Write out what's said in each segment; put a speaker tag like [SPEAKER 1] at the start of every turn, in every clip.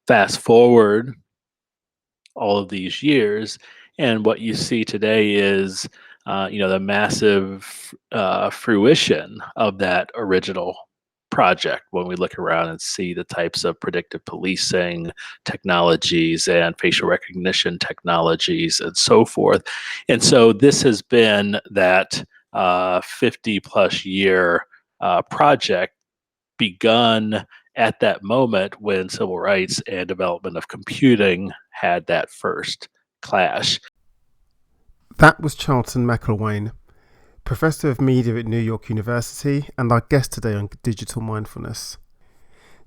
[SPEAKER 1] Fast forward all of these years, and what you see today is, the massive fruition of that original project when we look around and see the types of predictive policing technologies and facial recognition technologies and so forth. And so this has been that 50 plus year project begun at that moment when civil rights and development of computing had that first clash.
[SPEAKER 2] That was Charlton McIlwain, Professor of Media at New York University and our guest today on Digital Mindfulness.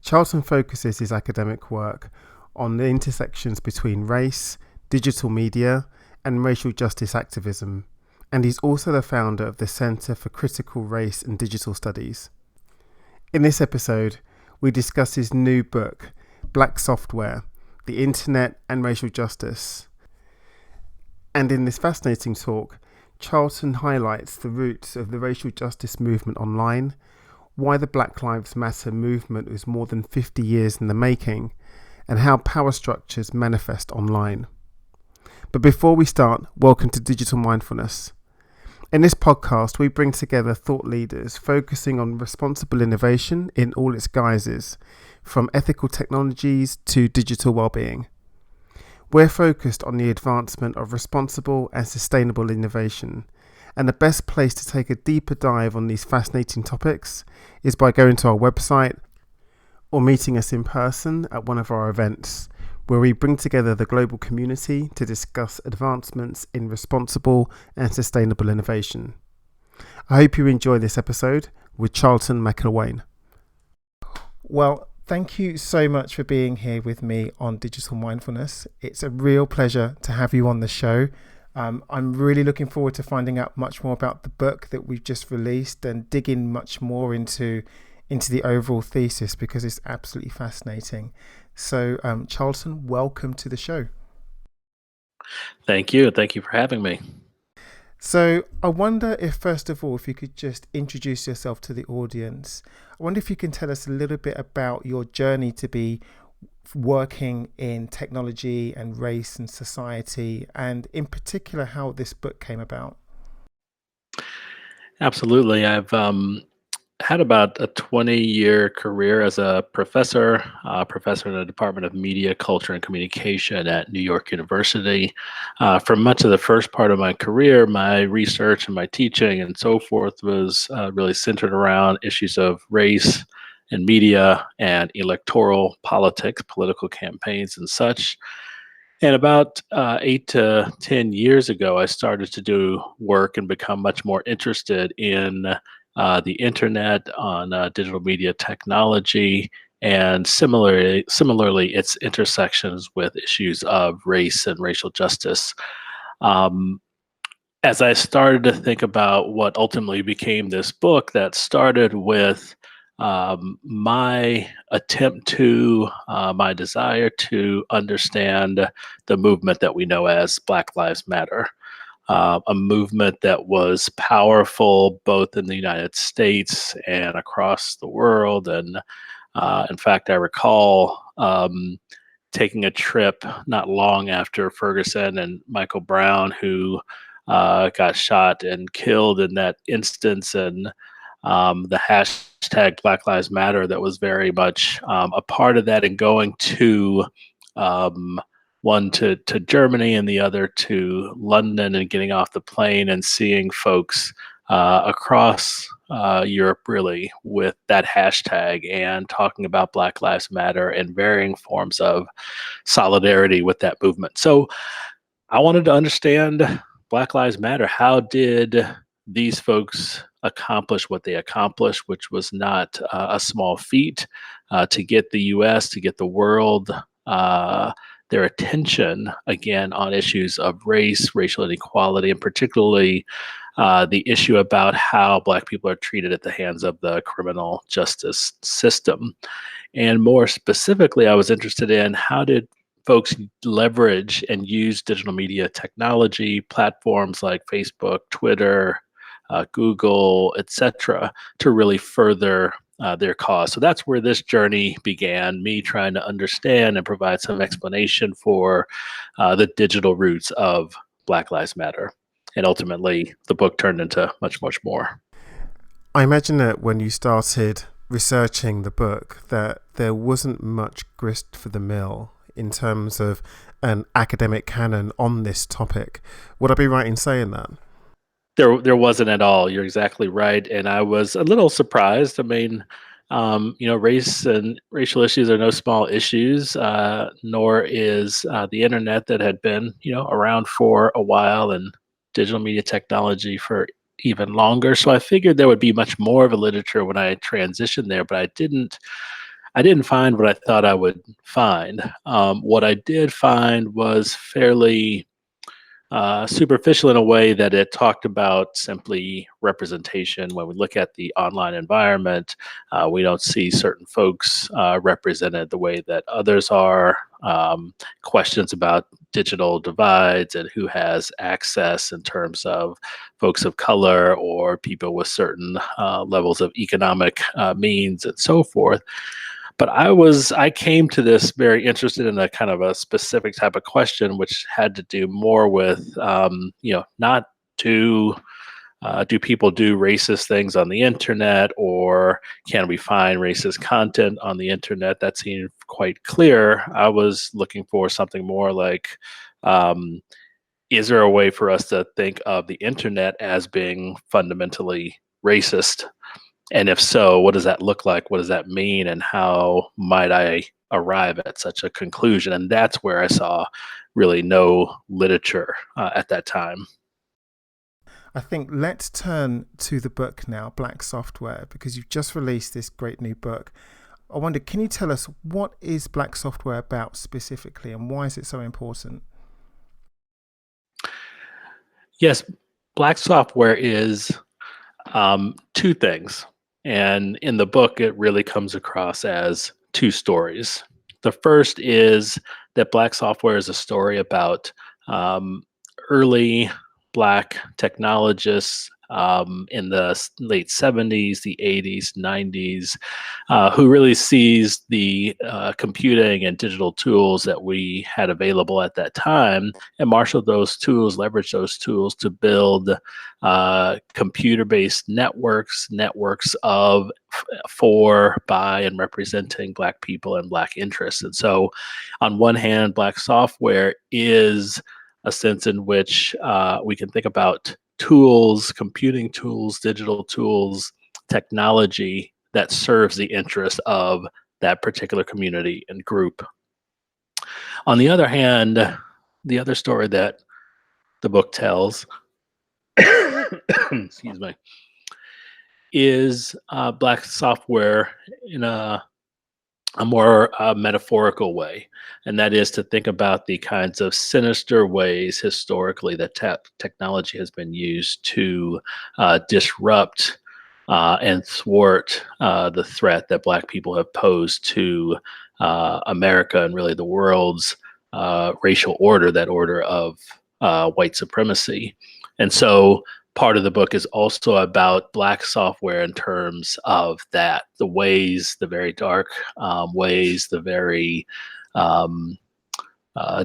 [SPEAKER 2] Charlton focuses his academic work on the intersections between race, digital media, and racial justice activism, and he's also the founder of the Centre for Critical Race and Digital Studies. In this episode, we discuss his new book, Black Software, the Internet and Racial Justice. And in this fascinating talk, Charlton highlights the roots of the racial justice movement online, why the Black Lives Matter movement was more than 50 years in the making, and how power structures manifest online. But before we start, welcome to Digital Mindfulness. In this podcast, we bring together thought leaders focusing on responsible innovation in all its guises, from ethical technologies to digital well-being. We're focused on the advancement of responsible and sustainable innovation, and the best place to take a deeper dive on these fascinating topics is by going to our website or meeting us in person at one of our events, where we bring together the global community to discuss advancements in responsible and sustainable innovation. I hope you enjoy this episode with Charlton McIlwain. Well, thank you so much for being here with me on Digital Mindfulness. It's a real pleasure to have you on the show. I'm really looking forward to finding out much more about the book that we've just released and digging much more into the overall thesis, because it's absolutely fascinating. So, Charlton, welcome to the show.
[SPEAKER 1] Thank you. Thank you for having me.
[SPEAKER 2] So I wonder if, first of all, if you could just introduce yourself to the audience. I wonder if you can tell us a little bit about your journey to be working in technology and race and society, and in particular, how this book came about.
[SPEAKER 1] Absolutely. I've had about a 20-year career as a professor in the Department of Media, Culture, and Communication at New York University. For much of the first part of my career, my research and my teaching and so forth was really centered around issues of race and media and electoral politics, political campaigns, and such. And about 8 to 10 years ago, I started to do work and become much more interested in the internet, on digital media technology, and similarly, its intersections with issues of race and racial justice. Um, as I started to think about what ultimately became this book, that started with my attempt my desire to understand the movement that we know as Black Lives Matter, a movement that was powerful both in the United States and across the world. And in fact, I recall taking a trip not long after Ferguson and Michael Brown, who got shot and killed in that instance, and the hashtag Black Lives Matter that was very much a part of that, and going to one to Germany and the other to London, and getting off the plane and seeing folks across Europe really with that hashtag and talking about Black Lives Matter and varying forms of solidarity with that movement. So I wanted to understand Black Lives Matter. How did these folks accomplish what they accomplished, which was not a small feat, to get the US, to get the world their attention again on issues of race, racial inequality, and particularly the issue about how Black people are treated at the hands of the criminal justice system. And more specifically, I was interested in how did folks leverage and use digital media technology, platforms like Facebook, Twitter, Google, etc., to really further their cause. So that's where this journey began, me trying to understand and provide some explanation for the digital roots of Black Lives Matter. And ultimately, the book turned into much, much more.
[SPEAKER 2] I imagine that when you started researching the book, that there wasn't much grist for the mill in terms of an academic canon on this topic. Would I be right in saying that?
[SPEAKER 1] There wasn't at all. You're exactly right, and I was a little surprised. I mean, race and racial issues are no small issues, nor is the internet that had been, around for a while, and digital media technology for even longer. So I figured there would be much more of a literature when I transitioned there, but I didn't. I didn't find what I thought I would find. What I did find was fairly superficial in a way that it talked about simply representation. When we look at the online environment, we don't see certain folks represented the way that others are. Questions about digital divides and who has access in terms of folks of color or people with certain levels of economic means and so forth. But I came to this very interested in a kind of a specific type of question, which had to do more with, not to do people do racist things on the internet, or can we find racist content on the internet? That seemed quite clear. I was looking for something more like, um, is there a way for us to think of the internet as being fundamentally racist? And if so, what does that look like? What does that mean? And how might I arrive at such a conclusion? And that's where I saw really no literature at that time.
[SPEAKER 2] I think let's turn to the book now, Black Software, because you've just released this great new book. I wonder, can you tell us what is Black Software about specifically and why is it so important?
[SPEAKER 1] Yes, Black Software is two things. And in the book, it really comes across as two stories. The first is that Black Software is a story about um, early Black technologists in the late 70s, the 80s, 90s, who really seized the computing and digital tools that we had available at that time and marshaled those tools, leveraged those tools to build computer-based networks of, for, by, and representing Black people and Black interests. And so, on one hand, Black software is a sense in which we can think about tools, computing tools, digital tools, technology that serves the interest of that particular community and group. On the other hand, the other story that the book tells, excuse me, is Black software in a more metaphorical way, and that is to think about the kinds of sinister ways historically that technology has been used to disrupt and thwart the threat that Black people have posed to America and really the world's racial order, that order of white supremacy. And so part of the book is also about Black software in terms of that, the ways, the very dark ways, the very um,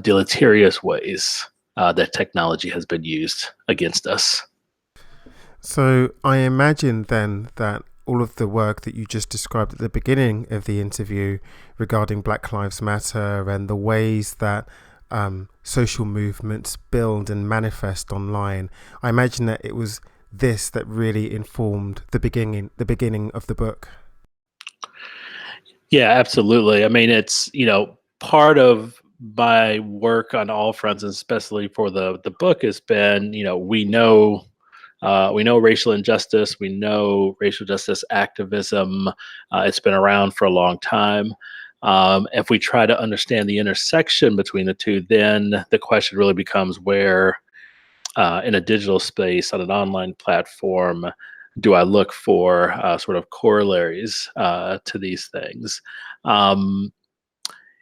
[SPEAKER 1] deleterious ways that technology has been used against us.
[SPEAKER 2] So I imagine then that all of the work that you just described at the beginning of the interview regarding Black Lives Matter and the ways that social movements build and manifest online, I imagine that it was this that really informed the beginning of the book.
[SPEAKER 1] Yeah, absolutely. I mean, it's, part of my work on all fronts, and especially for the book, has been, we know racial injustice, we know racial justice activism. It's been around for a long time. If we try to understand the intersection between the two, then the question really becomes where, in a digital space, on an online platform, do I look for sort of corollaries to these things? Um,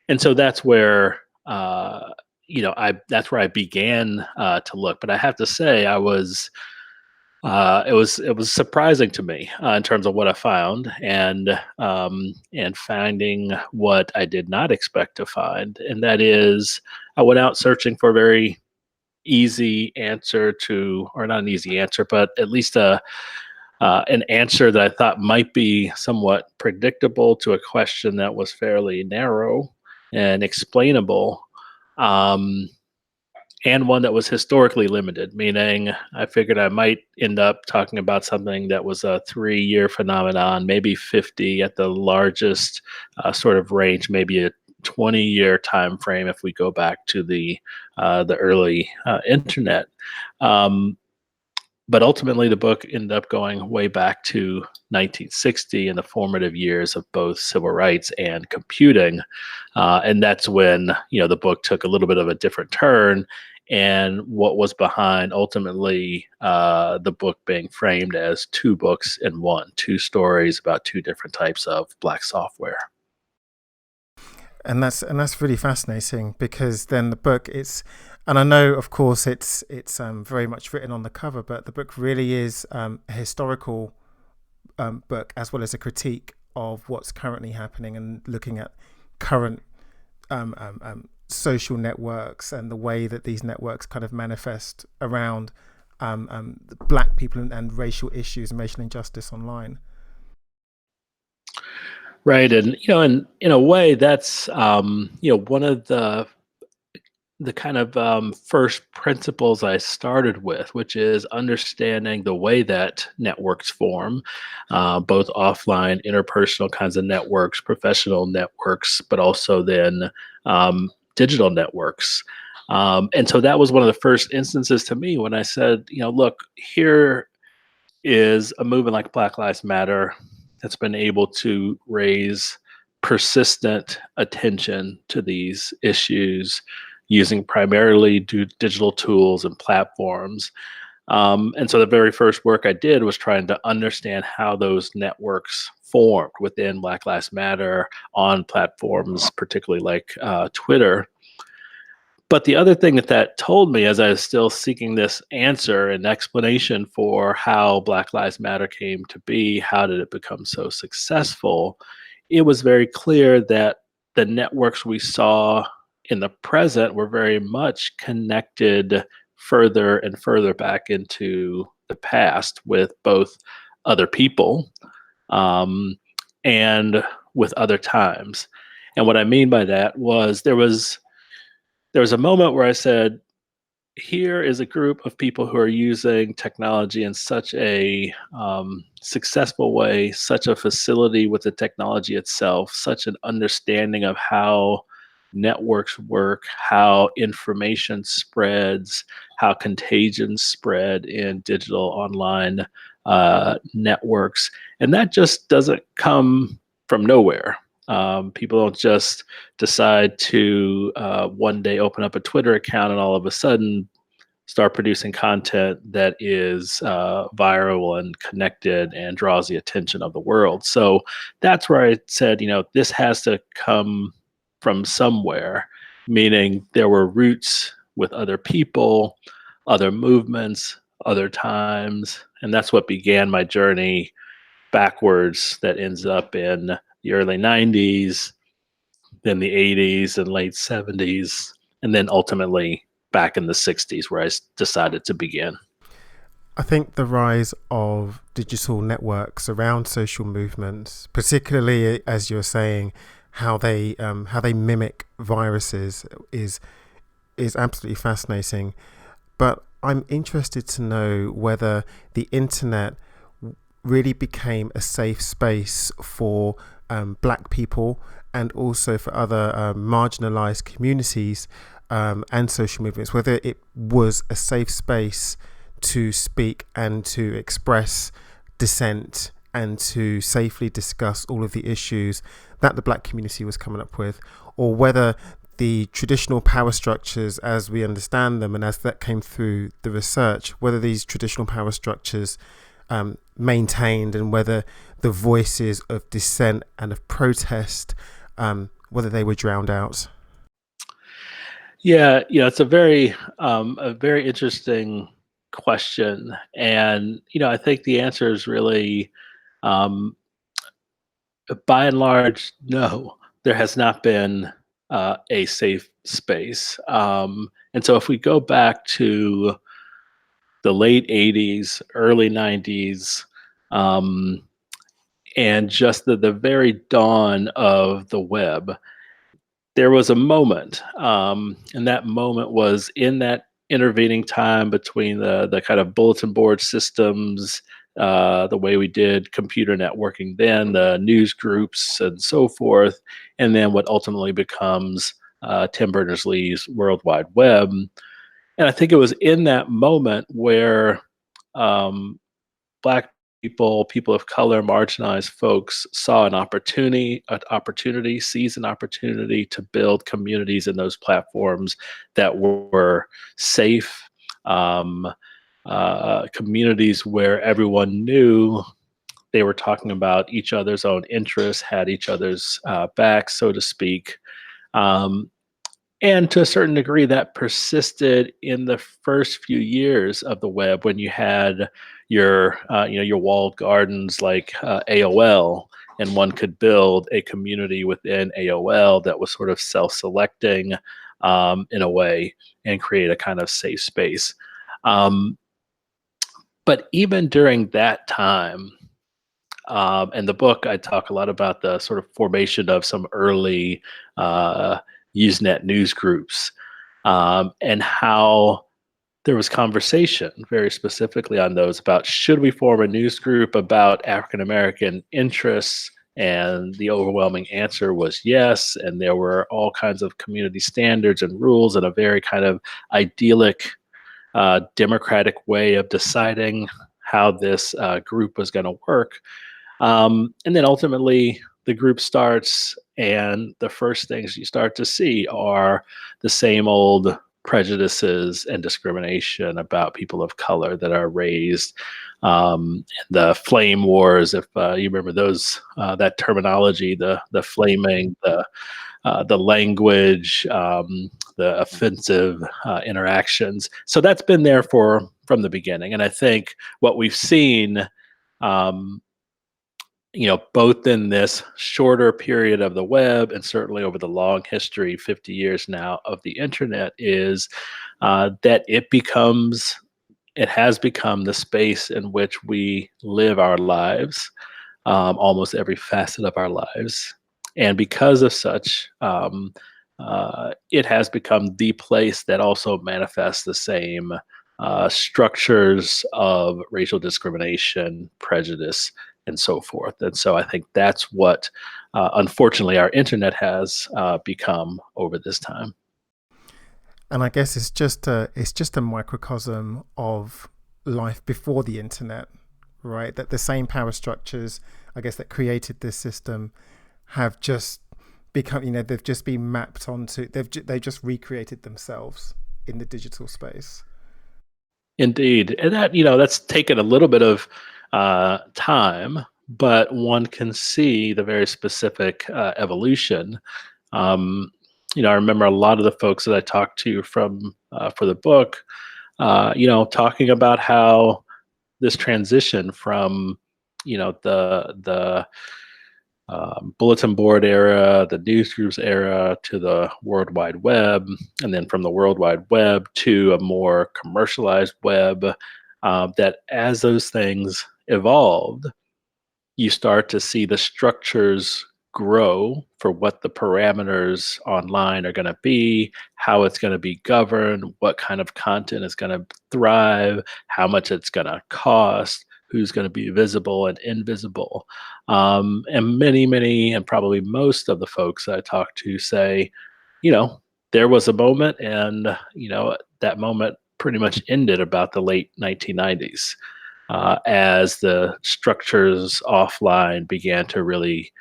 [SPEAKER 1] and so that's where I began to look. But I have to say, I was It was surprising to me in terms of what I found, and finding what I did not expect to find, and that is I went out searching for a very easy answer to, or not an easy answer, but at least a an answer that I thought might be somewhat predictable to a question that was fairly narrow and explainable. Um, and one that was historically limited, meaning I figured I might end up talking about something that was a 3 year phenomenon, maybe 50 at the largest sort of range, maybe a 20-year time frame if we go back to the early internet. Um, but ultimately, the book ended up going way back to 1960 and the formative years of both civil rights and computing, and that's when the book took a little bit of a different turn, and what was behind ultimately the book being framed as two books in one, two stories about two different types of black software.
[SPEAKER 2] And that's really fascinating, because then the book, it's, and I know of course it's very much written on the cover, but the book really is a historical book, as well as a critique of what's currently happening, and looking at current social networks and the way that these networks kind of manifest around black people, and racial issues and racial injustice online.
[SPEAKER 1] Right, and in a way, that's one of the kind of first principles I started with, which is understanding the way that networks form, both offline, interpersonal kinds of networks, professional networks, but also then digital networks. And so that was one of the first instances to me when I said, look, here is a movement like Black Lives Matter that's been able to raise persistent attention to these issues using primarily digital tools and platforms. And so the very first work I did was trying to understand how those networks formed within Black Lives Matter on platforms, particularly like Twitter. But the other thing that that told me, as I was still seeking this answer and explanation for how Black Lives Matter came to be, how did it become so successful, it was very clear that the networks we saw in the present were very much connected further and further back into the past with both other people, um, and with other times. And what I mean by that was there was a moment where I said, here is a group of people who are using technology in such a successful way, such a facility with the technology itself, such an understanding of how networks work, how information spreads, how contagion spread in digital online networks. And that just doesn't come from nowhere. People don't just decide to one day open up a Twitter account and all of a sudden start producing content that is viral and connected and draws the attention of the world. So that's where I said, this has to come from somewhere, meaning there were roots with other people, other movements, other times. And that's what began my journey backwards that ends up in the early 90s, then the 80s and late 70s, and then ultimately back in the 60s where I decided to begin.
[SPEAKER 2] I think the rise of digital networks around social movements, particularly as you're saying, how they mimic viruses, is absolutely fascinating. But I'm interested to know whether the internet really became a safe space for black people, and also for other marginalized communities and social movements, whether it was a safe space to speak and to express dissent, and to safely discuss all of the issues that the black community was coming up with, or whether the traditional power structures as we understand them, and as that came through the research, whether these traditional power structures maintained, and whether the voices of dissent and of protest, whether they were drowned out.
[SPEAKER 1] Yeah, it's a very interesting question. And, I think the answer is really, um, by and large, no, there has not been a safe space. And so if we go back to the late 80s, early 90s, um, and just the very dawn of the web, there was a moment, and that moment was in that intervening time between the kind of bulletin board systems, the way we did computer networking then, the news groups and so forth, and then what ultimately becomes Tim Berners-Lee's World Wide Web. And I think it was in that moment where um, Black people, people of color, marginalized folks saw seized an opportunity to build communities in those platforms that were safe, um, communities where everyone knew they were talking about each other's own interests, had each other's backs, so to speak. Um, and to a certain degree, that persisted in the first few years of the web when you had your walled gardens like AOL, and one could build a community within AOL that was sort of self-selecting in a way and create a kind of safe space. Um, but even during that time, in the book, I talk a lot about the sort of formation of some early uh, Usenet news groups, and how there was conversation very specifically on those about should we form a news group about African American interests, and the overwhelming answer was yes. And there were all kinds of community standards and rules and a very kind of idyllic democratic way of deciding how this group was going to work. And then ultimately, the group starts, and the first things you start to see are the same old prejudices and discrimination about people of color that are raised. The flame wars, if you remember those, that terminology, the flaming, the language, the offensive interactions. So that's been there from the beginning, and I think what we've seen. Um, both in this shorter period of the web and certainly over the long history, 50 years now, of the internet, is that it has become the space in which we live our lives, almost every facet of our lives. And because of such, it has become the place that also manifests the same structures of racial discrimination, prejudice, and so forth. And so I think that's what, unfortunately, our internet has become over this time.
[SPEAKER 2] And I guess it's just a microcosm of life before the internet, right? That the same power structures, I guess, that created this system have just become, they've just been mapped onto, they just recreated themselves in the digital space.
[SPEAKER 1] Indeed, and that's taken a little bit of time, but one can see the very specific evolution. Um, I remember a lot of the folks that I talked to from for the book, talking about how this transition from, the bulletin board era, the newsgroups era, to the World Wide Web, and then from the World Wide Web to a more commercialized web, that as those things evolved, you start to see the structures grow for what the parameters online are going to be, how it's going to be governed, what kind of content is going to thrive, how much it's going to cost, who's going to be visible and invisible. And many, many, and probably most of the folks that I talk to say, you know, there was a moment, and, that moment pretty much ended about the late 1990s, as the structures offline began to really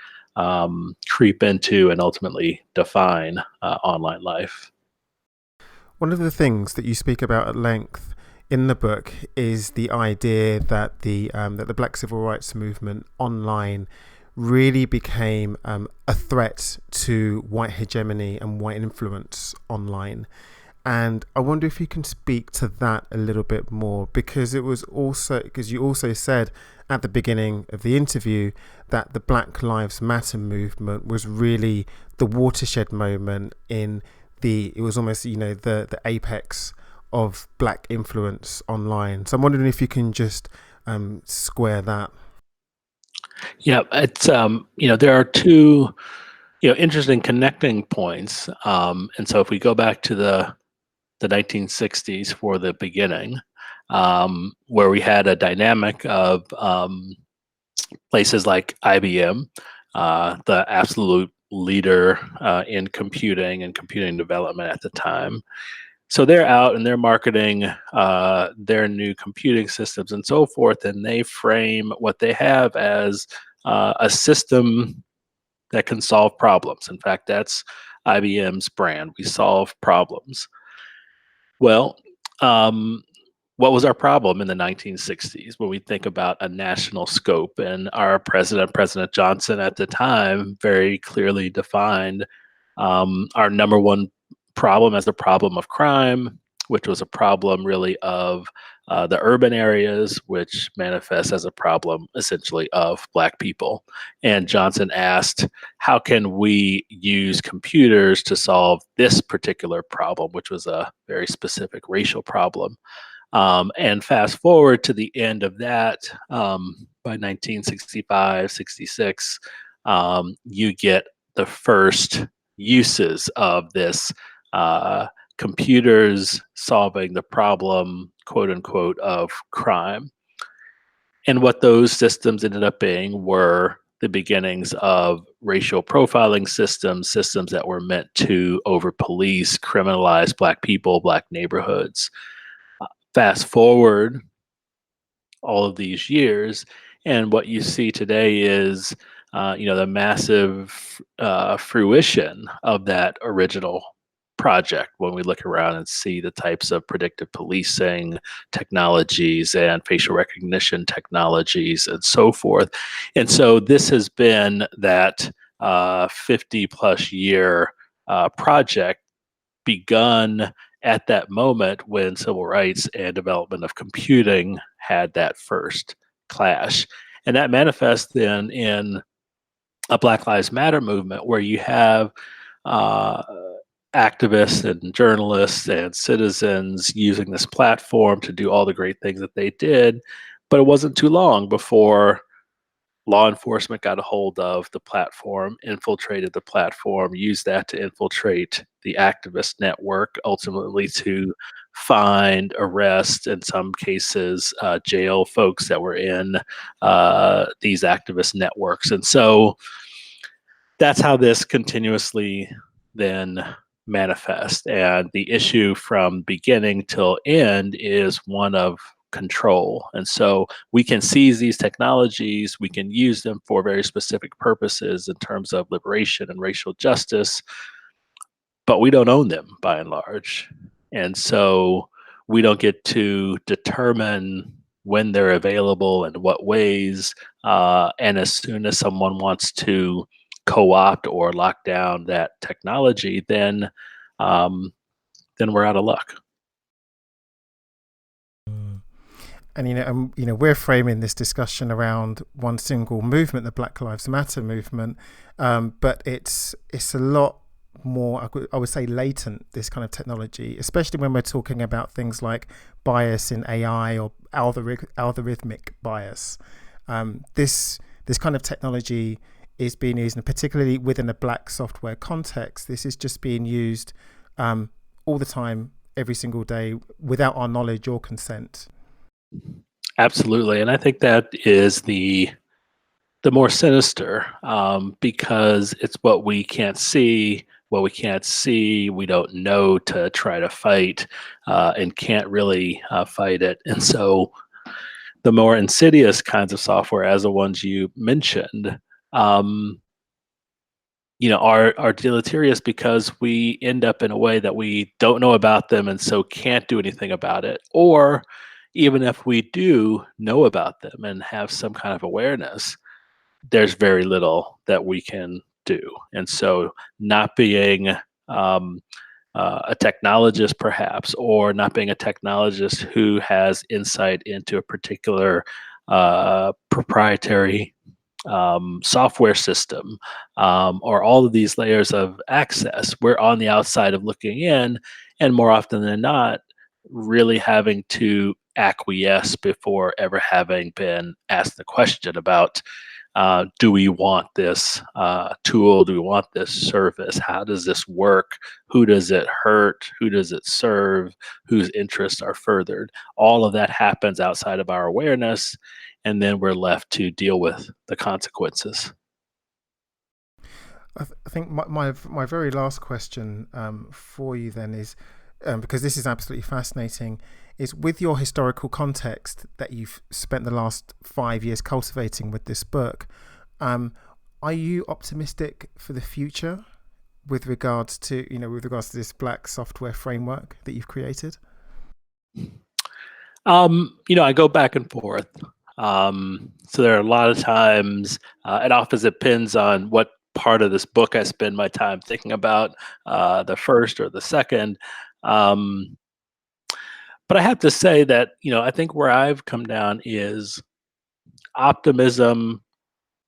[SPEAKER 1] creep into and ultimately define online life.
[SPEAKER 2] One of the things that you speak about at length in the book is the idea that the Black Civil Rights Movement online really became a threat to white hegemony and white influence online. And I wonder if you can speak to that a little bit more, because you also said at the beginning of the interview that the Black Lives Matter movement was really the watershed moment in it was almost, the apex of black influence online. So I'm wondering if you can just square that.
[SPEAKER 1] Yeah, it's there are two interesting connecting points. And so if we go back to the 1960s for the beginning, where we had a dynamic of places like IBM, the absolute leader in computing and computing development at the time. So they're out and they're marketing their new computing systems and so forth, and they frame what they have as a system that can solve problems. In fact, that's IBM's brand. We solve problems. Well, um, what was our problem in the 1960s when we think about a national scope? And our president, President Johnson at the time, very clearly defined our number one problem as the problem of crime, which was a problem really of the urban areas, which manifests as a problem essentially of Black people. And Johnson asked, how can we use computers to solve this particular problem, which was a very specific racial problem? And fast forward to the end of that, by 1965, 66, you get the first uses of this computers solving the problem, quote unquote, of crime. And what those systems ended up being were the beginnings of racial profiling systems that were meant to over police, criminalize Black people, Black neighborhoods. Fast forward all of these years, and what you see today is the massive fruition of that original project when we look around and see the types of predictive policing technologies and facial recognition technologies and so forth. And so this has been that 50 plus year project begun at that moment when civil rights and development of computing had that first clash. And that manifests then in a Black Lives Matter movement where you have uh, activists and journalists and citizens using this platform to do all the great things that they did. But it wasn't too long before law enforcement got a hold of the platform, infiltrated the platform, used that to infiltrate the activist network, ultimately to find, arrest, in some cases, jail folks that were in these activist networks. And so that's how this continuously then manifests. And the issue from beginning till end is one of control. And so we can seize these technologies, we can use them for very specific purposes in terms of liberation and racial justice, but we don't own them by and large. And so we don't get to determine when they're available and what ways. And as soon as someone wants to co-opt or lock down that technology, um, then we're out of luck.
[SPEAKER 2] And we're framing this discussion around one single movement, the Black Lives Matter movement, but it's a lot more, I would say, latent, this kind of technology, especially when we're talking about things like bias in AI or algorithmic bias. This kind of technology is being used, and particularly within a black software context, this is just being used all the time, every single day, without our knowledge or consent.
[SPEAKER 1] Absolutely, and I think that is the more sinister, because it's what we can't see. What we can't see, we don't know to try to fight, and can't really fight it. And so, the more insidious kinds of software, as the ones you mentioned, um, are deleterious because we end up in a way that we don't know about them and so can't do anything about it. Or even if we do know about them and have some kind of awareness, there's very little that we can do. And so not being um, a technologist, perhaps, or not being a technologist who has insight into a particular proprietary software system, or all of these layers of access. We're on the outside of looking in, and more often than not, really having to acquiesce before ever having been asked the question about, do we want this tool? Do we want this service? How does this work? Who does it hurt? Who does it serve? Whose interests are furthered? All of that happens outside of our awareness, and then we're left to deal with the consequences.
[SPEAKER 2] I think my very last question for you then is, because this is absolutely fascinating, is with your historical context that you've spent the last 5 years cultivating with this book, are you optimistic for the future with regards to this black software framework that you've created?
[SPEAKER 1] I go back and forth. So there are a lot of times, it often depends on what part of this book I spend my time thinking about, the first or the second. Um, but I have to say that, I think where I've come down is optimism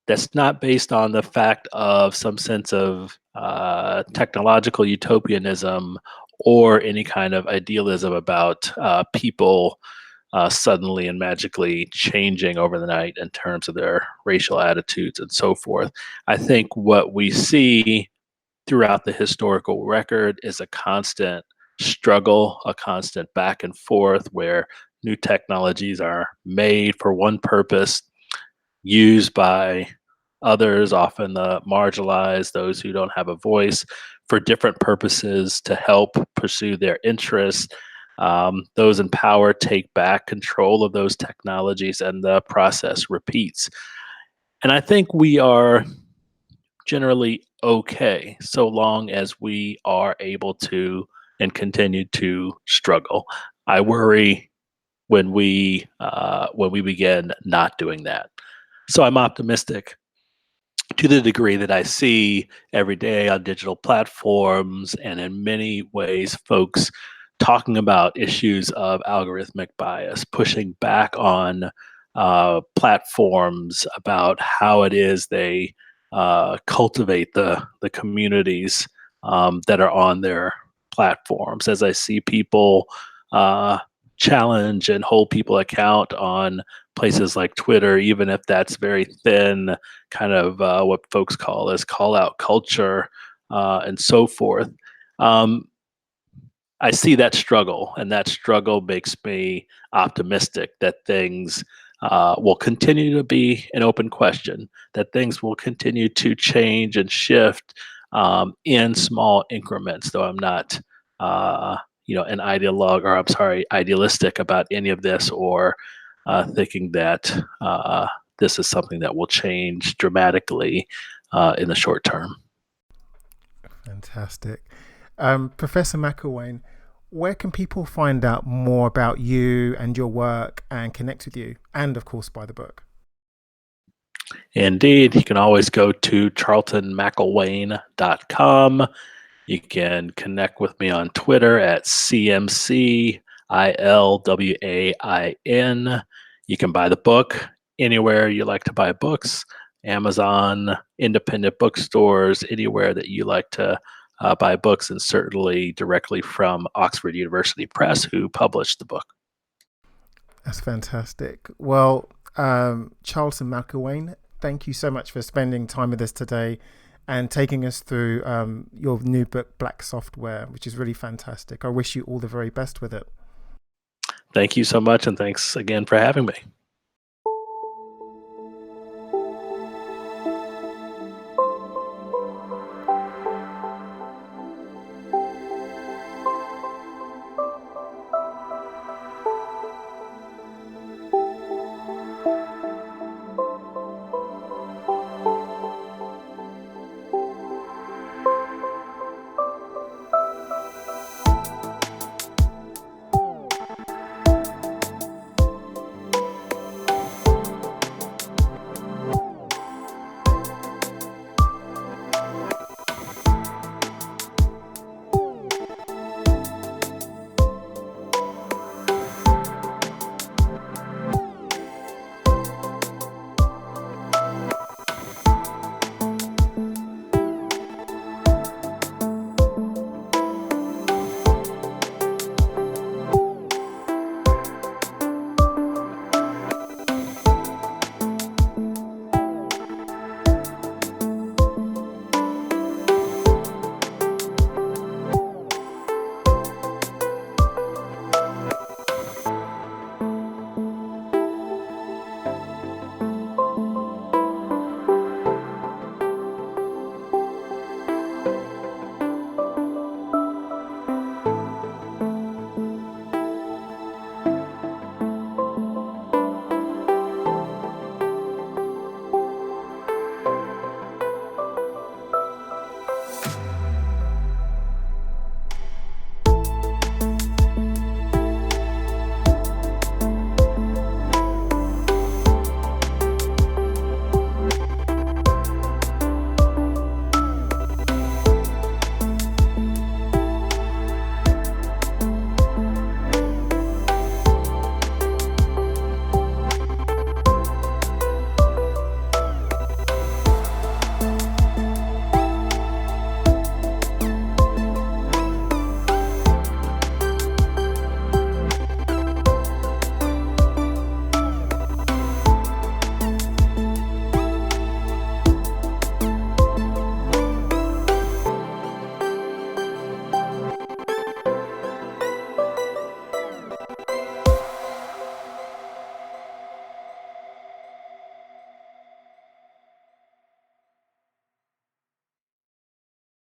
[SPEAKER 1] that's not based on the fact of some sense of technological utopianism or any kind of idealism about people suddenly and magically changing over the night in terms of their racial attitudes and so forth. I think what we see throughout the historical record is a constant struggle, a constant back and forth where new technologies are made for one purpose, used by others, often the marginalized, those who don't have a voice, for different purposes to help pursue their interests. Those in power take back control of those technologies, and the process repeats. And I think we are generally okay so long as we are able to and continue to struggle. I worry when we begin not doing that. So I'm optimistic to the degree that I see every day on digital platforms and in many ways folks talking about issues of algorithmic bias, pushing back on platforms about how it is they cultivate the communities that are on their platforms. As I see people uh, challenge and hold people account on places like Twitter, even if that's very thin, kind of what folks call as call out culture, and so forth. Um, I see that struggle, and that struggle makes me optimistic that things will continue to be an open question, that things will continue to change and shift in small increments. Though I'm not, an ideologue, or I'm sorry, idealistic about any of this, or thinking that this is something that will change dramatically in the short term.
[SPEAKER 2] Fantastic. Professor McIlwain, where can people find out more about you and your work and connect with you? And of course, buy the book.
[SPEAKER 1] Indeed, you can always go to charltonmcilwain.com. You can connect with me on Twitter at CMCILWAIN. You can buy the book anywhere you like to buy books, Amazon, independent bookstores, anywhere that you like to buy books, and certainly directly from Oxford University Press, who published the book.
[SPEAKER 2] That's fantastic. Well, Charlton McIlwain, thank you so much for spending time with us today and taking us through your new book, Black Software, which is really fantastic. I wish you all the very best with it.
[SPEAKER 1] Thank you so much, and thanks again for having me.